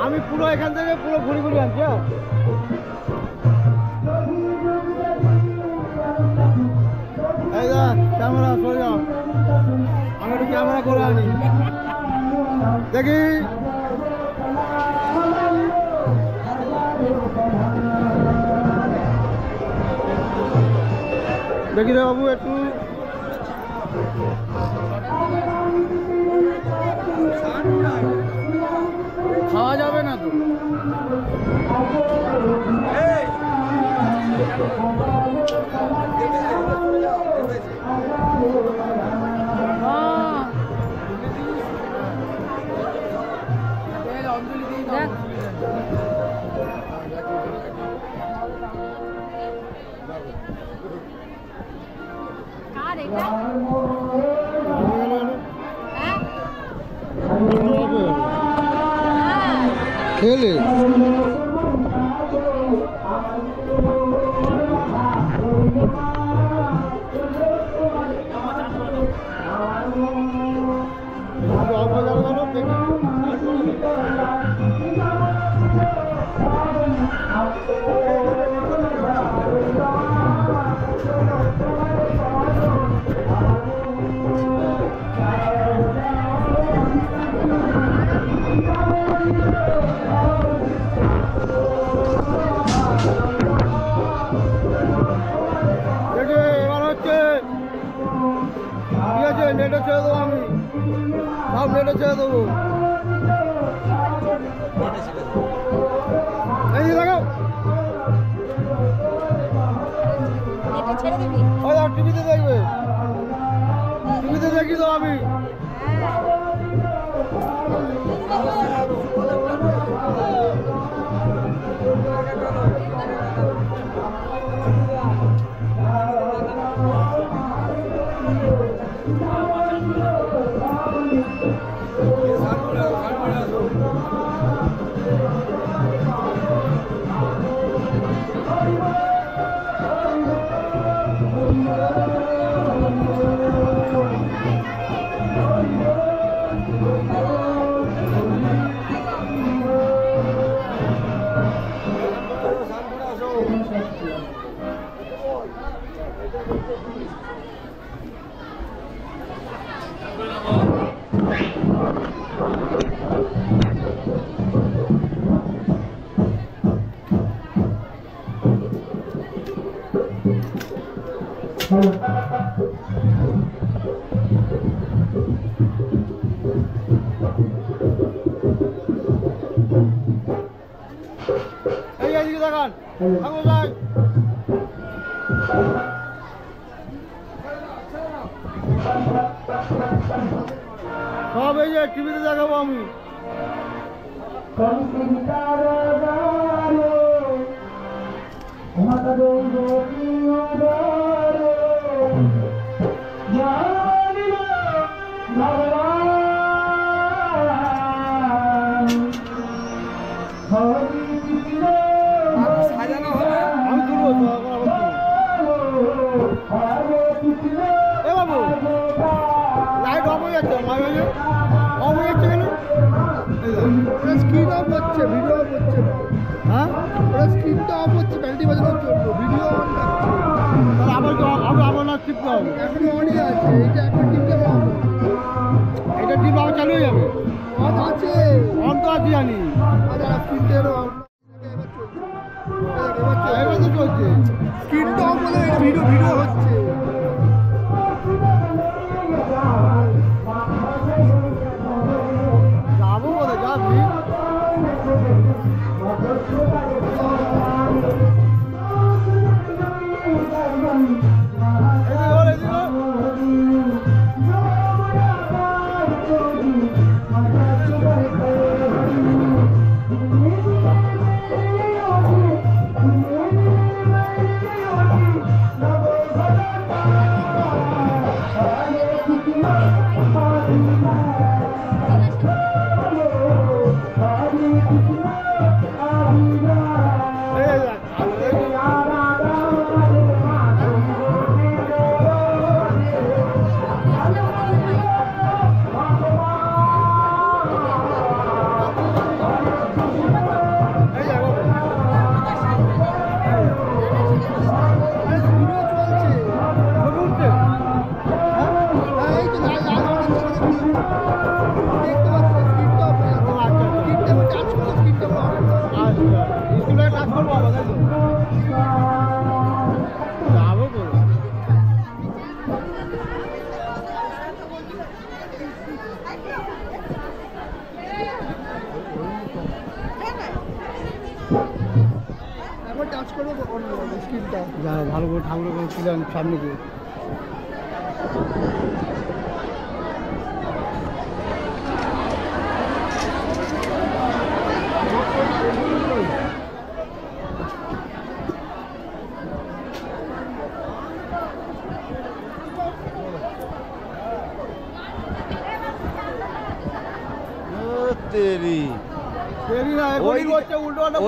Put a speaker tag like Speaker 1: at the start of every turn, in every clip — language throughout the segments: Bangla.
Speaker 1: আমি পুরো এখান থেকে পুরো ঘুরে ঘুরে আনছি। এই দা ক্যামেরা সরে যাও, আমি একটু ক্যামেরা করে আনি দেখি। দেখি রে বাবু একটু খাওয়া যাবে না তো। খেলে নেটে ছেড়ে দেবো, আমি সব নেটে ছেড়ে দেবো। এই লাগাও টিভিতে দেখবে, টিভিতে দেখি তো আমি। এইদিকে দেখান সব, এই যে টিভিতে দেখাবো আমি। লাইট অফ হয়ে যাচ্ছে, অফ হয়ে যাচ্ছে কেন? স্ক্রিন অফ হচ্ছে, ভিডিও অফ হচ্ছে। হ্যাঁ, ওরা স্ক্রিনটা অফ হচ্ছে, ব্যাটারি বাজানোর জন্য ভিডিও অন থাকছে। তাহলে আবার না টিপতে হবে, এখনো অনই আছে। এইটা এখন টিপতে হবে, এটা টিপ আবার চালু হয়ে যাবে। অন আছে, অন তো আছে জানি। আচ্ছা স্ক্রিনটারও এবার তো চলছে, স্ক্রিনটা অফ হলে ভিডিও হচ্ছে। যাবো বলে যাবি করে স্ক্রিনটা যারা ভালো করে ঠাকুরের ছিলেন সামনে দিয়ে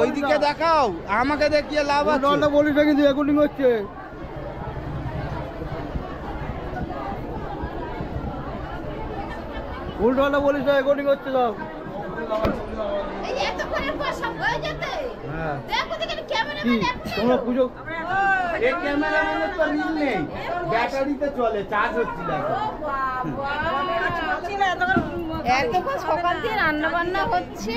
Speaker 2: ওইদিকে দেখাও, আমাকে দেখিয়ে লাভ আছে।
Speaker 1: বলিস না কিন্তু রেকর্ডিং হচ্ছে। উল্টো বলিস না, রেকর্ডিং হচ্ছে সব। তোমরা পুজো
Speaker 2: ব্যাটারিতে চলে, চার্জ হচ্ছে না।
Speaker 3: সকাল দিয়ে রান্না বান্না হচ্ছে,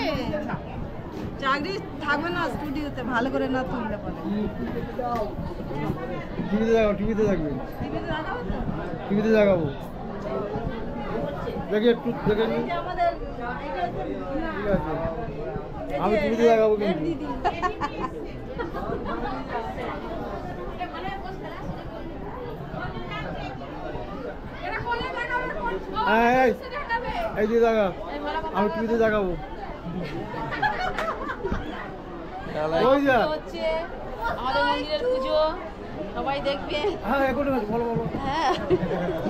Speaker 3: চাকরি থাকবে না স্টুডিওতে, ভালো করে না তুললে পরে।
Speaker 1: টিভিতে থাকবে, টিভিতে দেখাবো। দেখি একটু দেখে নি, ঠিক আছে আমি টিভিতে দেখাবো কিন্তু। এই দিয়ে দেখা, আমি টিভিতে দেখাবো।
Speaker 3: আমাদের মন্দিরের পুজো সবাই দেখবে।
Speaker 1: হ্যাঁ রেকর্ডিং হচ্ছে, বলো বলো।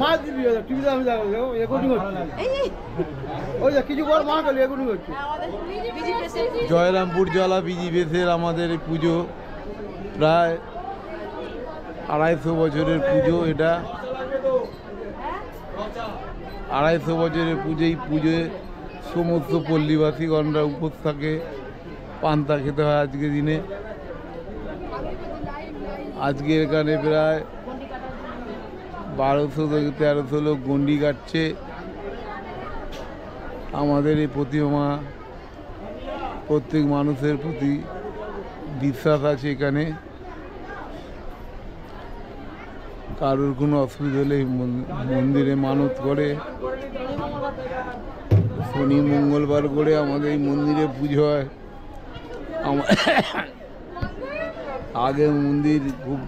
Speaker 1: মাছ দিবি টিভিতে, আমি দেখাবো। রেকর্ডিং হচ্ছে, ওই যা কিছু বল, মা কালী রেকর্ডিং হচ্ছে।
Speaker 2: জয়রামপুর জেলা বিজিবেসের আমাদের পুজো প্রায় 250 বছরের পুজো। এটা 250 বছরের পুজো। এই পুজোয় সমস্ত পল্লীবাসীগণরা উপোস থাকে, পান্তা খেতে হয় আজকের দিনে। আজকে এখানে প্রায় 1200 থেকে 1300 লোক গন্ডি কাটছে। আমাদের এই প্রতিমা প্রত্যেক মানুষের প্রতি বিশ্বাস আছে। এখানে কারোর কোনো অসুবিধা হলে মন্দিরে মানত করে। শনি মঙ্গলবার করে আমাদের এই মন্দিরে পুজো হয়। আগে মন্দির খুব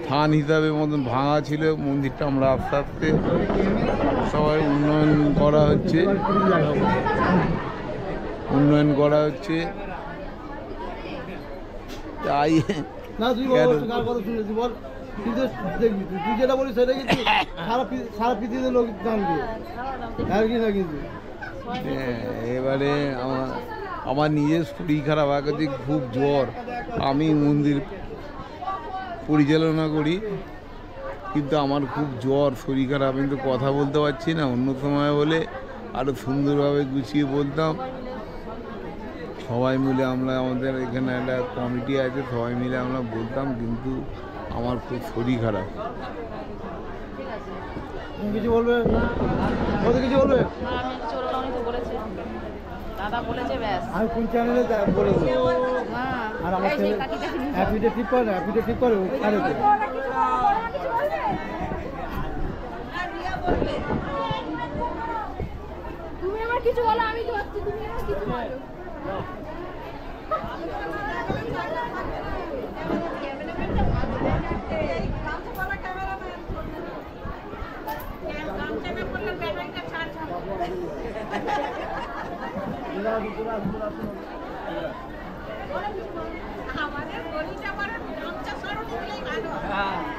Speaker 2: থান হিসাবে মতন ভাঙা ছিল, মন্দিরটা আমরা আস্তে আস্তে সবাই উন্নয়ন করা হচ্ছে, তাই
Speaker 1: না তুই কথা শুনেছি বল, দেখবি তুই যেটা বলিস সেটা কিন্তু সারা পৃথিবীতে লোক জানবে আর কি না। কিন্তু
Speaker 2: এবারে আমার নিজের শরীর খারাপ, আগে খুব জ্বর। আমি মন্দির পরিচালনা করি কিন্তু আমার খুব জ্বর, শরীর খারাপ, কিন্তু কথা বলতে পারছি না। অন্য সময় হলে আরও সুন্দরভাবে গুছিয়ে বলতাম। সবাই মিলে আমরা, আমাদের এখানে একটা কমিটি আছে, সবাই মিলে আমরা বলতাম, কিন্তু আমার খুব শরীর খারাপ।
Speaker 1: কিছু বলবে, কিছু বলবে?
Speaker 3: দাদা বলেছে ব্যাস,
Speaker 1: আমি কোন চ্যানেলে বলে দেবো। আর আমার অ্যাপিটা ঠিক করে না, অ্যাপিটা ঠিক করে ছাড়েতে।
Speaker 3: তুমি আমার কিছু বলো, আমি তো ভাবছি তুমি আমার কিছু বলো। আমাদের গরিটা করে গামছা সরণি দিলেই ভালো,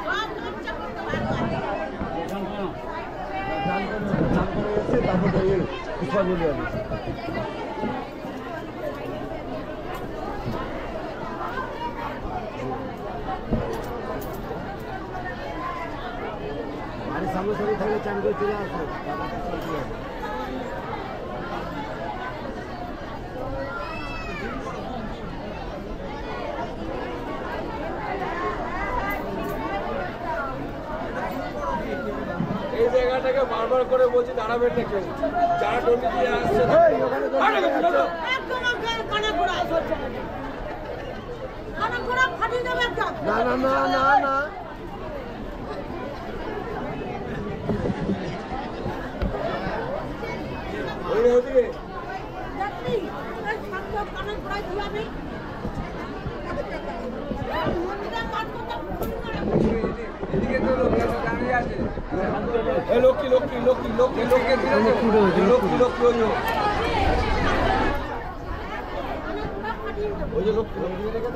Speaker 3: সব গামছা করতে ভালো আছে।
Speaker 1: সামনে সামনে থাকলে চান করে চলে আসবে।
Speaker 4: এই জায়গাটাকে বারবার করে বলছি দাঁড়াবেন না কেউ, যারা টন্ডি দিয়ে আসছে
Speaker 1: না না না না না
Speaker 4: ওদিকে এই লক্ষ্মী লক্ষ্মী লক্ষ্মী লক্ষ্মী লক্ষ্মী লক্ষ্মী লক্ষ্মী ওই যে লক্ষ্মী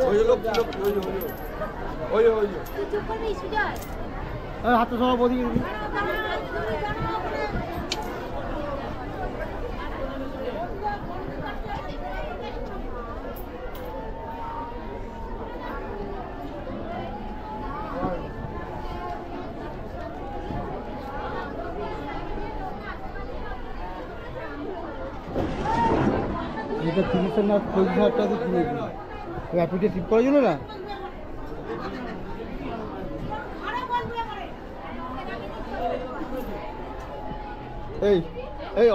Speaker 4: ওই যে লক্ষ্মী লক্ষ্মী ওই যে ওই যে
Speaker 1: হাতে সব বদি এটা 30 না 40,000 টাকা কিনে দিই র্যাপিডে ঠিক করার জন্য না এই এই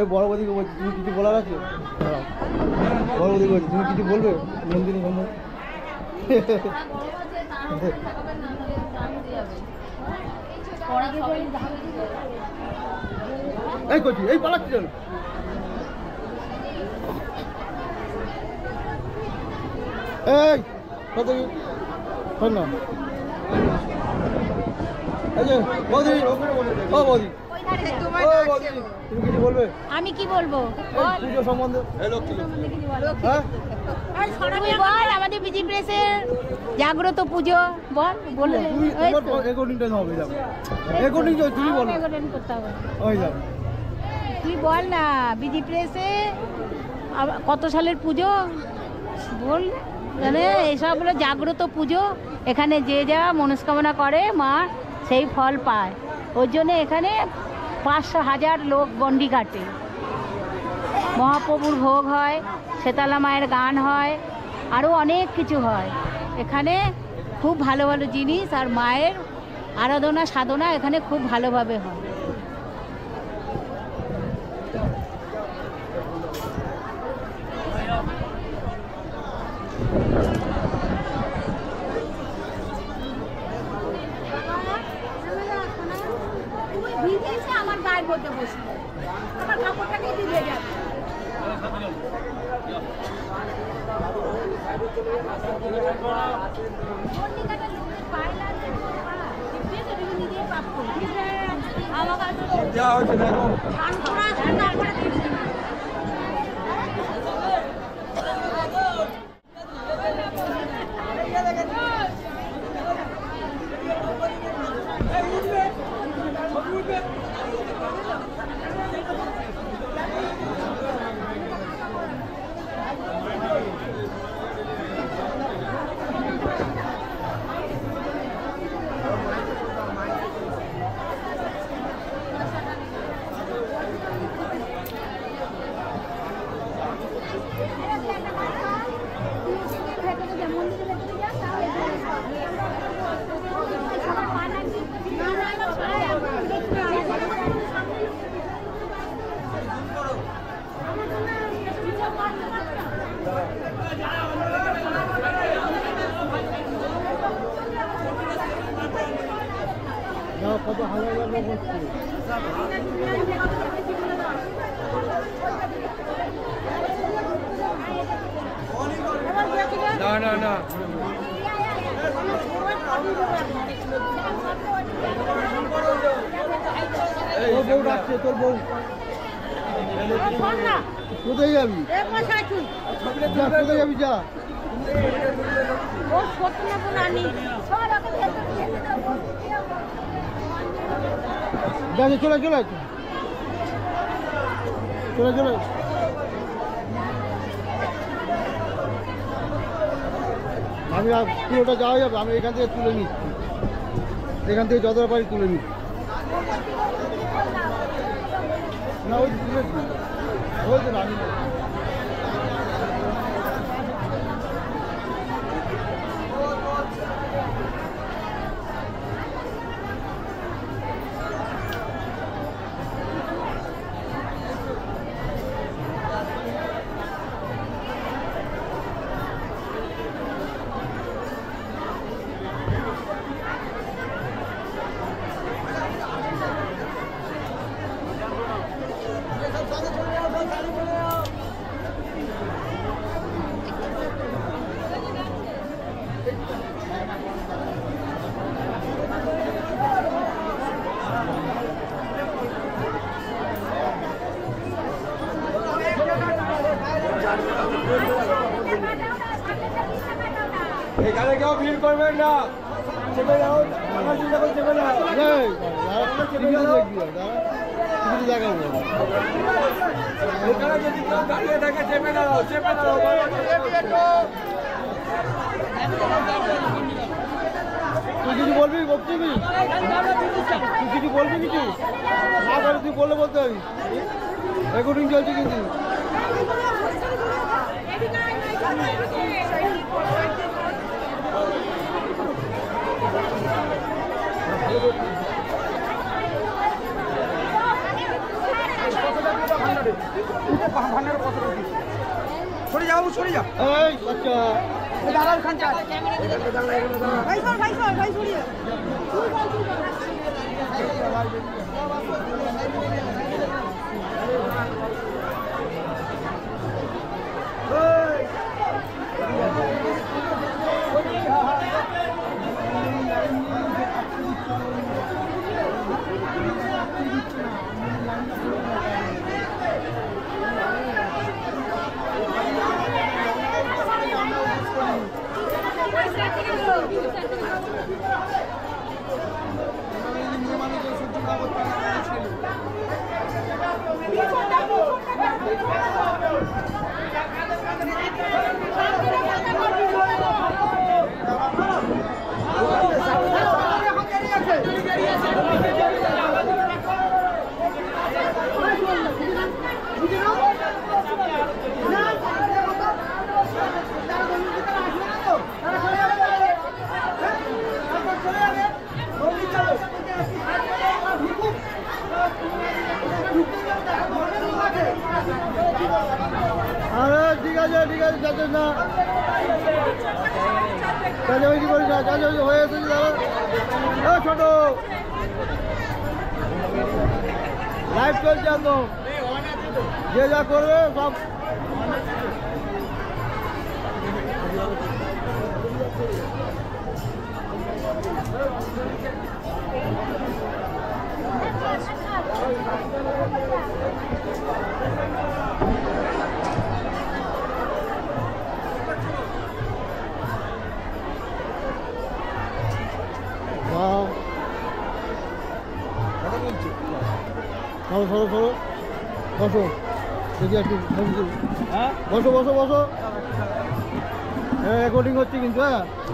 Speaker 1: এই বড় বদিকে বলছি তুমি কিছু বলার আছে বড় বদিকে বলছি তুমি কিছু বলবে নন্দিনী বন্ধু এই করছি এই পালাচ্ছি চল এই কত শোন না এই যে বৌদি ও বৌদি তুমি কিছু বলবে
Speaker 5: আমি কি বলবো
Speaker 1: পুজো সম্বন্ধে হ্যাঁ
Speaker 5: তুই বল আমাদের বিজি প্রেসের জাগ্রত পুজো বল বলে
Speaker 1: রেকর্ডিংটা হবে যাবে রেকর্ডিং তুমি বলো
Speaker 5: রেকর্ডিং করতে হবে
Speaker 1: ওই যাবে
Speaker 5: তুই বল না বিজি প্রেসে কত সালের পুজো বল জানে এইসব হলো জাগ্রত পুজো এখানে যে যা মনস্কামনা করে মা সেই ফল পায় ওর জন্য এখানে 500,000 লোক গন্ডি কাটে মহাপ্রভুর ভোগ হয় শীতলা মায়ের গান হয় আরও অনেক কিছু হয় এখানে খুব ভালো ভালো জিনিস আর মায়ের আরাধনা সাধনা এখানে খুব ভালোভাবে হয় আমার গায়ের মধ্যে বসে আমার কাপড়টাকে দিয়ে যাবে
Speaker 4: যা হচ্ছে দেখো
Speaker 1: কত হাজার লোক হচ্ছে
Speaker 4: না না না
Speaker 1: তোর বউ ডাকছে তোর বউ কোথায় যাবি যা কোথায় যাবি যা চলে চলে চলে চলে আমি পুরোটা যাওয়া যাবে আমি এখান থেকে তুলে নিচ্ছি এখান থেকে যতটা পারি তুলে নিচ্ছি না ওই তুলেছি ওই তো আমি
Speaker 4: এখানে কেউ ভিড় করবেন না, চেপে যাও, টাকা চিন্তা করে চেপে যাও।
Speaker 1: দেখাবো
Speaker 4: এখানে যদি কেউ দাঁড়িয়ে থাকে চেপে দাঁড়াও, চেপে দাঁড়াও।
Speaker 1: তুই কিছু বলবি বক্তব্য, তুই কিছু বলবি কিছু না বলে তুই বললে বলতে পারি। রেকর্ডিং চলছে কিন্তু।
Speaker 4: সরে যাও, সরে যাও।
Speaker 1: এই আচ্ছা আরে ঠিক আছে যাচ্ছে না, চাচাবাজি করিস না, চাচাবাজি হয়ে এসেছি দাদা। ছোট লাইভ চলছে একদম, যে যা করবে সব। সরো বসো, দেখি একটু বসো। রেকর্ডিং হচ্ছে কিন্তু।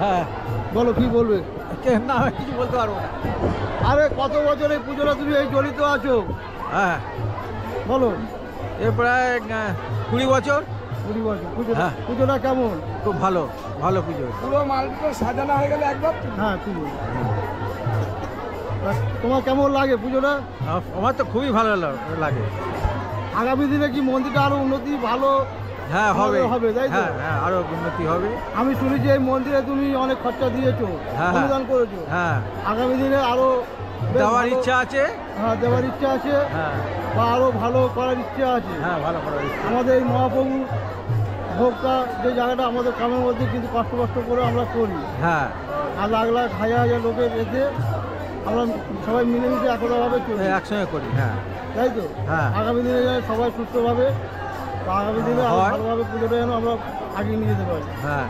Speaker 1: হ্যাঁ বলো কি বলবে?
Speaker 4: না কিছু বলতে পারবো না।
Speaker 1: আরে কত বছর এই পুজোটা তুমি এই জড়িত আছো?
Speaker 4: হ্যাঁ
Speaker 1: বলো।
Speaker 4: এ প্রায় 20 বছর।
Speaker 1: 20 বছর।
Speaker 4: হ্যাঁ।
Speaker 1: পুজোটা কেমন?
Speaker 4: খুব ভালো পুজো। পুরো মালটা সাজানো হয়ে গেলে একবার।
Speaker 1: হ্যাঁ ঠিক আছে। তোমার কেমন লাগে পুজোটা?
Speaker 4: আমার তো খুবই ভালো লাগে।
Speaker 1: আগামী দিনে কি মন্দিরটা আরো উন্নতি ভালো?
Speaker 4: হ্যাঁ
Speaker 1: হবে তাই তো?
Speaker 4: হ্যাঁ আরো উন্নতি হবে।
Speaker 1: আমি শুনেছি এই মন্দিরে তুমি অনেক খরচা দিয়েছো,
Speaker 4: হ্যাঁ,
Speaker 1: অনুদান করেছো।
Speaker 4: হ্যাঁ
Speaker 1: আগামী দিনে আরো বেশ
Speaker 4: দেওয়ার
Speaker 1: ভালো-
Speaker 4: ইচ্ছা আছে।
Speaker 1: হ্যাঁ দেওয়ার ইচ্ছা আছে,
Speaker 4: হ্যাঁ
Speaker 1: বা আরো ভালো করার ইচ্ছা আছে।
Speaker 4: হ্যাঁ ভালো করার ইচ্ছা।
Speaker 1: আমাদের এই মহাপ্রভু ভোগটা যে জায়গাটা আমাদের গ্রামের মধ্যে কিন্তু কষ্ট করে আমরা করি,
Speaker 4: হ্যাঁ
Speaker 1: আর লাখ হাজার লোকের এসে আমরা সবাই মিলেমিশে একতাভাবে চলি,
Speaker 4: একসঙ্গে করি। হ্যাঁ
Speaker 1: তাই তো?
Speaker 4: হ্যাঁ।
Speaker 1: আগামী দিনে যেন সবাই সুস্থভাবে, বা আগামী দিনে আরো
Speaker 4: হয়।
Speaker 1: ভালোভাবে পুজোটা যেন আমরা আগিয়ে নিয়ে যেতে পারি।
Speaker 4: হ্যাঁ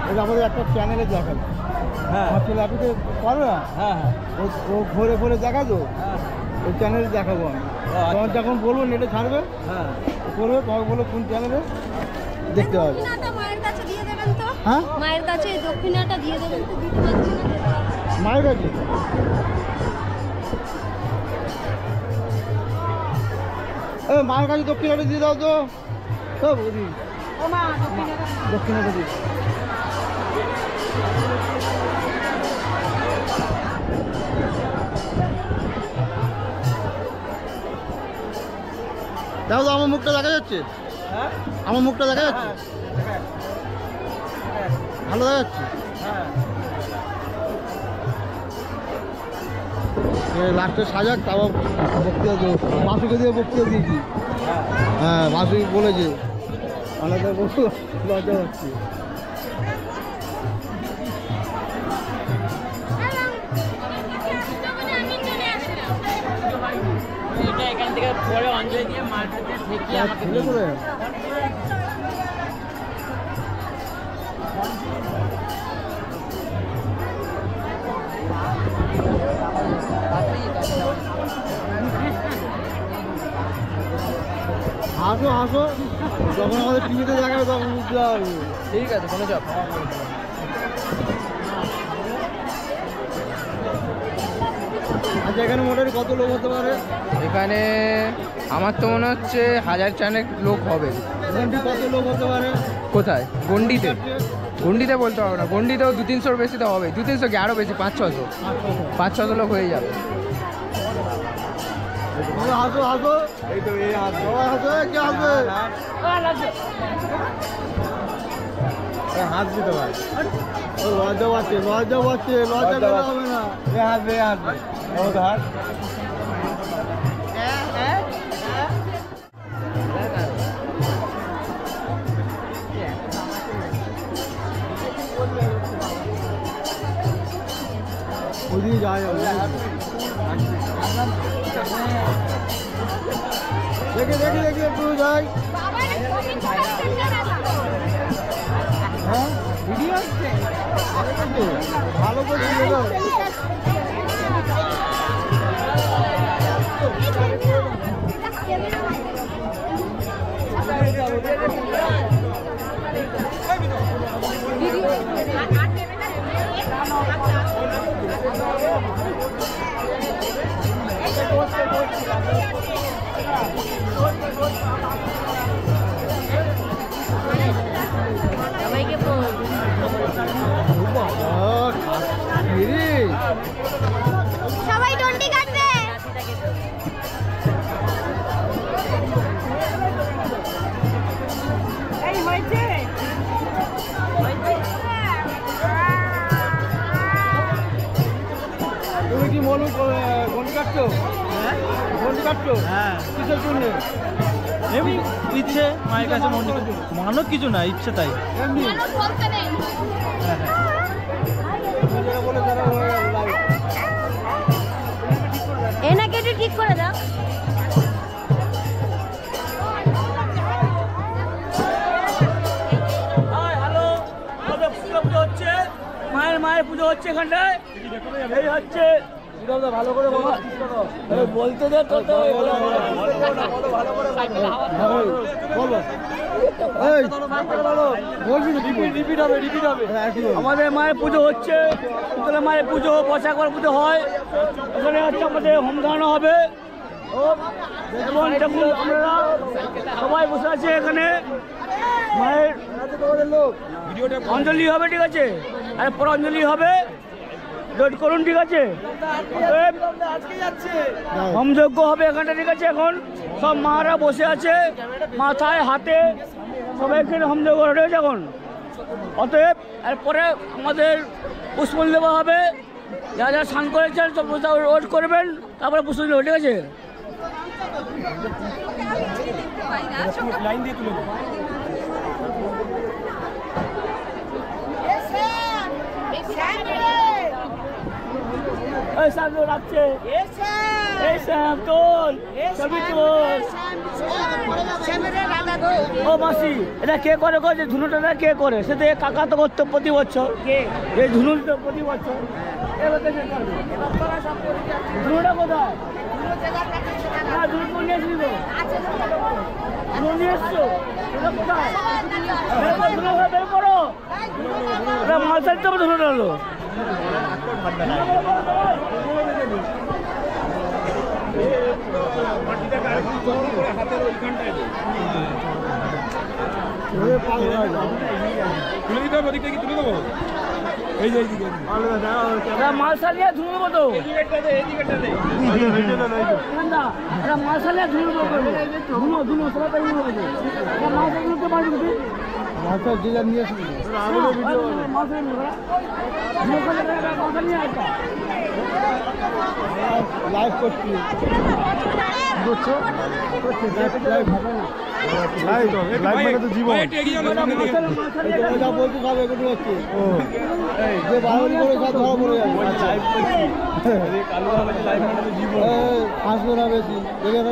Speaker 1: এটা আমাদের একটা চ্যানেলে দেখাবে,
Speaker 4: হ্যাঁ
Speaker 1: আমার ছেলে আপনি পারবে না,
Speaker 4: হ্যাঁ হ্যাঁ
Speaker 1: ও ঘুরে দেখাতো,
Speaker 4: হ্যাঁ
Speaker 1: ওই চ্যানেলে দেখাবো আমি।
Speaker 4: আচ্ছা।
Speaker 1: তোমার যখন বলবো নেটে ছাড়বে,
Speaker 4: হ্যাঁ
Speaker 1: করবে, তোমাকে বলবো কোন চ্যানেলে দেখতে হবে।
Speaker 3: দক্ষিণাটা মায়ের কাছে দিয়ে দেবেন তো।
Speaker 1: হ্যাঁ
Speaker 3: মায়ের কাছে এই দক্ষিণাটা দিয়ে দেবেন তো, দিতে পারছি না।
Speaker 1: মায়ের কাছে মায়ের কাছে দক্ষিণাটা দিয়ে দাও তো। বৌদি দক্ষিণাটা দিই। দেখো তো আমার মুখটা দেখা যাচ্ছে, আমার মুখটা দেখা যাচ্ছে, ভালো দেখা যাচ্ছে। লাস্টে সাজাক তারপর বক্তৃতা দেবো, মাসুকে দিয়ে বক্তৃতা দিয়েছি। হ্যাঁ মাসু বলেছে, আলাদা লজ্জা হচ্ছে।
Speaker 6: এখান থেকে পরে অঞ্জলি দিয়ে মার্কেটে ঠেকিয়ে আমাকে দিয়ে।
Speaker 1: হাসো হাসো, যখন আমাদের টিভিতে দেখাবে তখন বুঝতে পারবে।
Speaker 6: ঠিক আছে, কোনো চাপ।
Speaker 1: আচ্ছা এখানে মোটামুটি কত লোক হতে পারে?
Speaker 6: এখানে আমার তো মনে হচ্ছে 1000 চানেক লোক হবে।
Speaker 1: মোটামুটি কত লোক হতে পারে?
Speaker 6: কোথায়? গন্ডিতে? গন্ডিতে বলতে হবে না, গন্ডিতেও 200-300 বেশি তো হবে। 200-300 কি আরও বেশি, 500-600 500-600 লোক হয়ে যাবে।
Speaker 1: হাসো হাসো, এই তো এই হাসো, সবাই হাসো, কে হাসবে? হাত দিতে পারে, লজ্জা পাচ্ছে, লজ্জা পাচ্ছে, লজ্জা পেলে হবে না। এ হাসবে, এ হাসবে, হাত। ওদিকে যাওয়া যাবে, দেখি দেখি দেখি একটু যাই। হ্যাঁ ভিডিও আসছে, ভালো করে ভিডিও দাও।
Speaker 5: সবাইকে বল। সবাই ডন্ডি কাটবে। এই হয়েছে
Speaker 1: তুমি কি বলুন গন্ডি কাটছো? হ্যাঁ গন্ডি কাটছো? হ্যাঁ কিসের জন্য?
Speaker 7: এমনি ইচ্ছে, মায়ের কাছে মানত কিছু না, ইচ্ছে তাই।
Speaker 1: এমনি
Speaker 5: বলতে নেই।
Speaker 1: বলে তারা হয়ে গেল লাইভ।
Speaker 5: এনাকে একটু ঠিক করে দাও।
Speaker 7: হ্যালো, আমাদের পুজো হচ্ছে, মায়ের পুজো হচ্ছে এখানটায়। এই হচ্ছে ভালো করে বলতে দে তো,
Speaker 1: বলো
Speaker 7: রিপিট হবে, রিপিট হবে। আমাদের মায়ের পুজো হচ্ছে, মায়ের পুজো, পয়সাকর পুজো হয়। এখানে হচ্ছে আমাদের হোম ধারণা হবে। এবং আপনারা সবাই বসে আছে এখানে। মায়ের অঞ্জলি হবে, ঠিক আছে, আর পর অঞ্জলি হবে, ওয়েট করুন, ঠিক আছে। হোমযজ্ঞ হবে এখানটা, ঠিক আছে। এখন সব মারা বসে আছে, মাথায় হাতে সবাই এখানে হোমযজ্ঞ রয়েছে এখন। অতএব এরপরে আমাদের পুষ্পল দেওয়া হবে। যারা যারা স্নান করেছেন সব ওয়েট করবেন, তারপরে পুষ্পল দেবো, ঠিক আছে। লাইন দিয়ে তুলে রাখছে ও মাসি, এটা কে করে গো? যে ধুনুটা কে করে? সে তো কাকা তো করতো প্রতি বছর, এই ধুনু তো প্রতি বছর। ধুনুটা কোথায়? হ্যাঁ ধুনু নিয়ে এসেছি তো, ধুনু নিয়ে এসছো, কোথায়? বের করো, মাল চাইতে হবে ধুনুটা হলো।
Speaker 4: তুলে দিতে হবে, ওদিকটা কি তুলে দেবো? এই যে এইদিকে
Speaker 7: মালসা নিয়ে ধুয়ে দেবো তো মালসা নিয়ে ধুয়ে দেবো ধুনো সবাই তাই মালসাগুলোকে পারবি তুই
Speaker 1: মাথা জেলা নিয়ে আসবি
Speaker 7: মালসা নিয়ে আসা
Speaker 1: লাইভ করছি বুঝছো লাইভ মানে তো জীবন
Speaker 4: একটু এগিয়ে যাও না, সামনে দিকে।
Speaker 1: এটা বলতে সব এগুলো হচ্ছে ও যে বাঙালি করে সব ধরা পড়ে যাবে হাসবে না বেশি দেখে না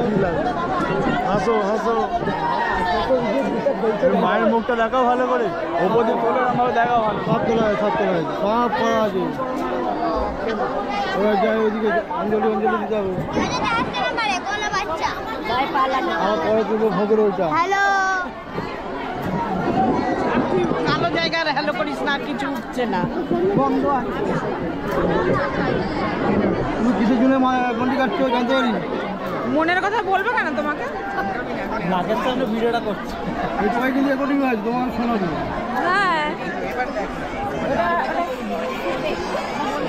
Speaker 1: হাসো হাসো মায়ের মুখটা দেখাও ভালো করে ওপর দিয়ে তোলে আমাকে দেখাও ভালো সব তোলা হয় সব করা আছে ওরা যায় ওইদিকে অঞ্জলি দিতে হবে আমার পরে তুলবো ভোগের ওইটা
Speaker 3: কালো জায়গার হ্যালো করিস না, কিছু উঠছে না, বন্ধ আছে।
Speaker 1: তুমি কিসের জন্য গন্ডি কাটছো জানতে পারি
Speaker 3: মনের কথা বলবো কেন তোমাকে?
Speaker 1: নাচের সামনে ভিডিওটা করছি এই তোমায় কিন্তু রেকর্ডিং আছে তোমার শোনাবো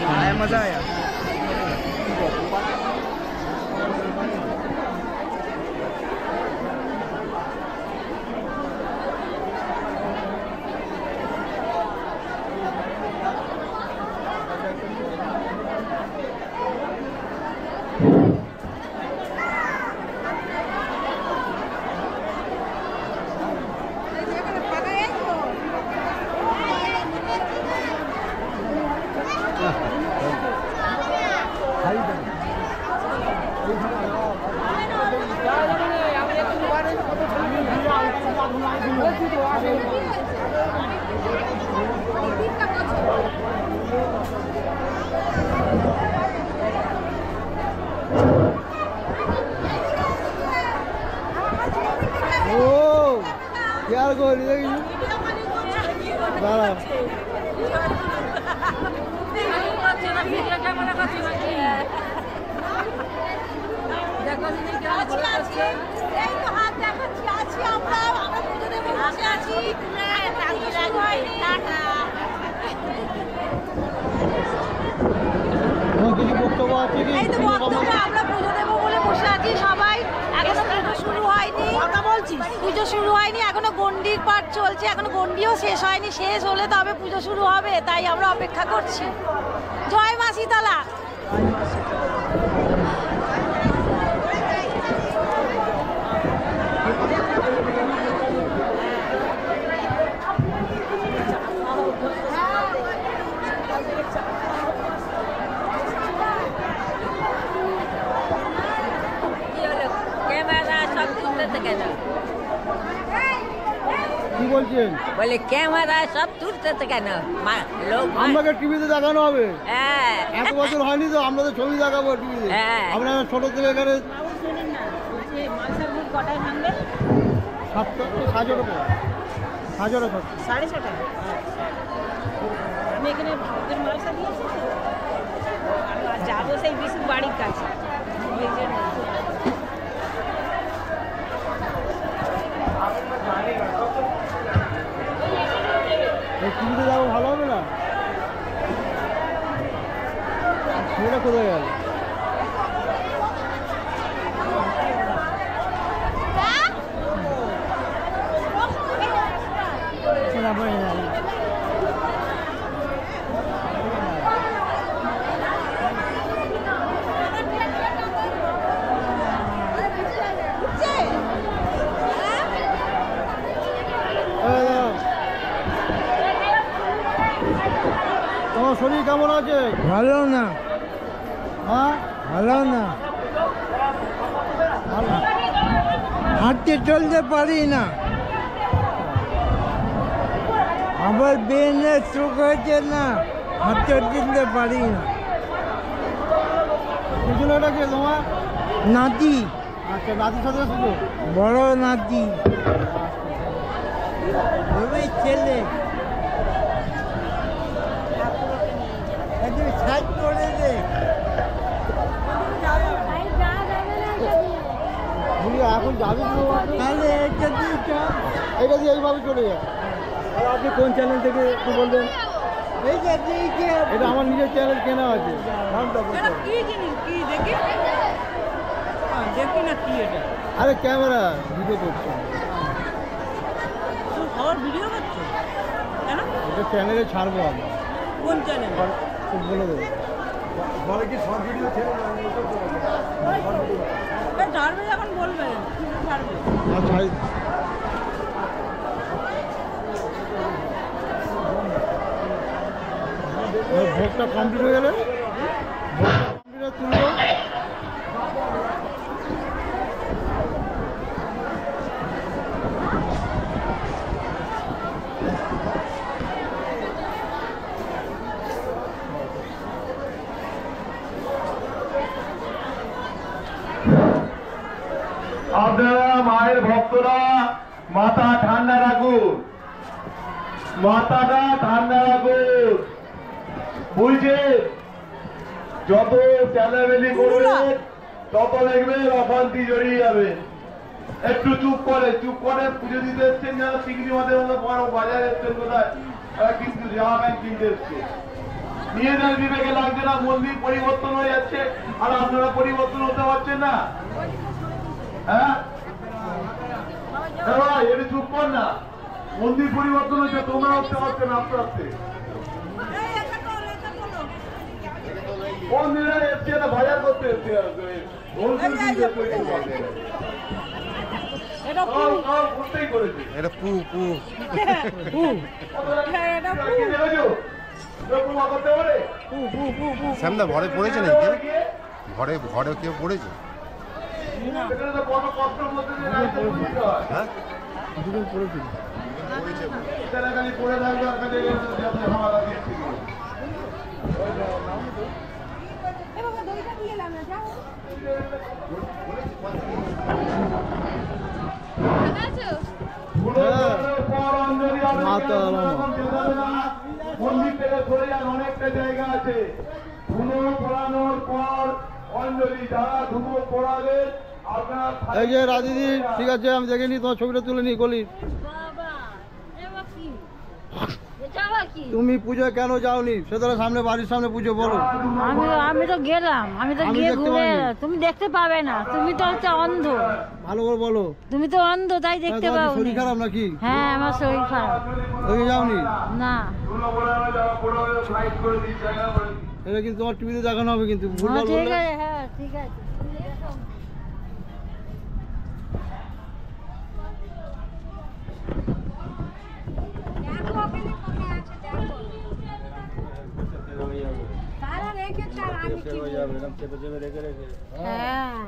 Speaker 3: হ্যাঁ
Speaker 1: মজা আয়া यार को दाঁড়া কিছু বক্তব্য আছে কি?
Speaker 3: এই তো বক্তব্য, আমরা পুজো দেবো বলে বসে আছি সবাই, এখনো পুজো শুরু হয়নি। কথা বলছি, পুজো শুরু হয়নি, এখনো গন্ডির পাঠ চলছে, এখনো গন্ডিও শেষ হয়নি, শেষ হলে তবে পুজো শুরু হবে, তাই আমরা অপেক্ষা করছি। জয় মা শীতলা।
Speaker 1: কি বলছেন?
Speaker 8: বলে ক্যামেরা সব তুলতে কেন লোক
Speaker 1: আমাকে টিভিতে দেখানো হবে।
Speaker 8: হ্যাঁ
Speaker 1: এত বছর হয়নি তো, আমরা তো ছবি দেখাবো টিভিতে।
Speaker 8: হ্যাঁ।
Speaker 1: আমরা ছোট থেকে এখানে সাজরে
Speaker 3: 6:30 আমি এখানে ভোগের মালসা দিয়েছি তো, আর যাবো সেই বিশুর বাড়ির কাছে, ওই জন্য।
Speaker 1: টিভিতে যাবো, ভালো হবে না? ছেলেটা কোথায় গেল? তোমার শরীর কেমন আছে?
Speaker 6: ভালো না,
Speaker 1: হ্যাঁ
Speaker 6: ভালো না, হাঁটতে চলতে পারি না, আবার ব্রেনের স্ট্রোক হয়েছে না, হাঁটতে চলতে পারি না।
Speaker 1: কিছু এটা কে তোমার?
Speaker 6: নাতি,
Speaker 1: আচ্ছা, নাতির সাথে শুধু
Speaker 6: বড় নাতি, ওই ছেলে সাইড করে দে।
Speaker 1: এখন যাবি
Speaker 6: তাহলে এটা দিয়ে চল।
Speaker 1: এইটা দিয়ে এইভাবে চলে যায়।
Speaker 7: আর আপনি কোন চ্যানেল থেকে একটু বলবেন?
Speaker 1: এটা আমার নিজের চ্যানেল কেনা আছে। আরে ক্যামেরা ভিডিও করছে, এটা চ্যানেলে ছাড়বো আমি।
Speaker 9: কোন চ্যানেল?
Speaker 1: বলে দেবো।
Speaker 4: বলে কি শর্ট ভিডিও ছেড়ে
Speaker 9: ছাড়বে যখন বলবেন ছাড়বে।
Speaker 1: ভোগটা কমপ্লিট হয়ে গেলে ভোগটা তুলবো।
Speaker 10: আপনারা মায়ের ভক্তরা মাথা ঠান্ডা রাখুন, মাথাটা ঠান্ডা রাখুন, বুঝছেন? যত চেলাবেলি করবে তত দেখবে অশান্তি জড়িয়ে যাবে। একটু চুপ করে পুজো দিতে এসছেন, যারা চিংড়ি মাছের মতো বড় বাজারে এসছেন কোথায়, কিন্তু জামা প্যান্ট কিনতে এসছে। নিজেদের বিবেকে লাগছে না মন্দির পরিবর্তন হয়ে যাচ্ছে আর আপনারা পরিবর্তন হতে পারছেন না? হ্যাঁ ভাই এটা চুপ কর না, মন্দির পরিবর্তন হচ্ছে, তোমরা উঠতে পারছো না আস্তে আস্তে। মন্দিরে এসছে না বাজার করতে এসছে, করতেই করেছে।
Speaker 1: এটা পু শ্যামদা ঘরে পড়েছে নাকি? ঘরে কেউ পড়েছে? হ্যাঁ দুজন পড়েছিল।
Speaker 10: পড়ে থাকবে মন্দির থেকে সরে যান, অনেকটা জায়গা আছে। ধুনো পড়ানোর পর অঞ্জলি যারা ধুনো পড়াবে আপনারা।
Speaker 1: এই যে রাধিদি, ঠিক আছে আমি দেখে নি, তোমার ছবিটা তুলে নি গলি। তুমি পুজো কেন যাওনি? সেটা সামনে বাড়ির সামনে পুজো বলো।
Speaker 5: আমি তো গেলাম, আমি তো গিয়ে ঘুরে, তুমি দেখতে পাবে না, তুমি তো হচ্ছে অন্ধ।
Speaker 1: ভালো করে বলো।
Speaker 5: তুমি তো অন্ধ, তাই দেখতে পাও।
Speaker 1: শরীর খারাপ নাকি?
Speaker 5: হ্যাঁ আমার শরীর খারাপ।
Speaker 1: ওই যাওনি?
Speaker 5: না।
Speaker 1: এটা কিন্তু তোমার টিভিতে দেখানো হবে কিন্তু।
Speaker 5: ঠিক আছে, হ্যাঁ ঠিক আছে।
Speaker 1: চেপে চেপে রেখে
Speaker 5: হ্যাঁ